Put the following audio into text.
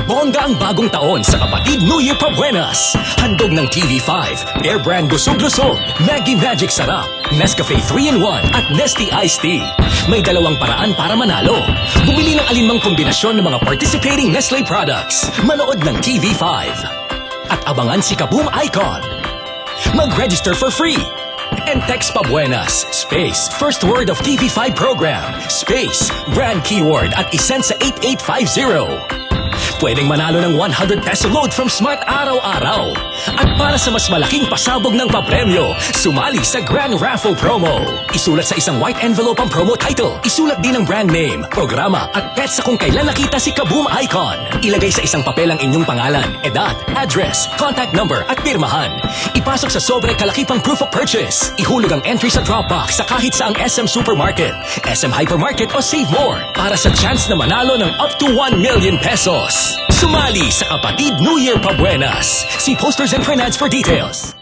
Bongga ang bagong taon sa kapatid New Year Pabuenas. Handog ng TV5, Bear Brand Busog-Lusog, Maggie Magic Sarap, Nescafe 3-in-1 at Nestea Iced Tea. May dalawang paraan para manalo. Bumili ng alinmang kombinasyon ng mga participating Nestle products. Manood ng TV5. At abangan si Kaboom Icon. Mag-register for free. And text Pabuenas, space, first word of TV5 program, space, brand keyword at isend sa 8850. Pwedeng manalo ng 100 peso load from Smart Araw-Araw. At para sa mas malaking pasabog ng papremyo, sumali sa Grand Raffle Promo. Isulat sa isang white envelope ang promo title. Isulat din ang brand name, programa at petsa kung kailan nakita si Kaboom Icon. Ilagay sa isang papel ang inyong pangalan, edad, address, contact number at pirmahan. Ipasok sa sobre kalakipang proof of purchase. Ihulog ang entry sa Dropbox sa kahit saang SM Supermarket, SM Hypermarket o Save More para sa chance na manalo ng up to 1 million pesos. Sumali sa kapatid New Year Pabuenas. See posters and finance for details.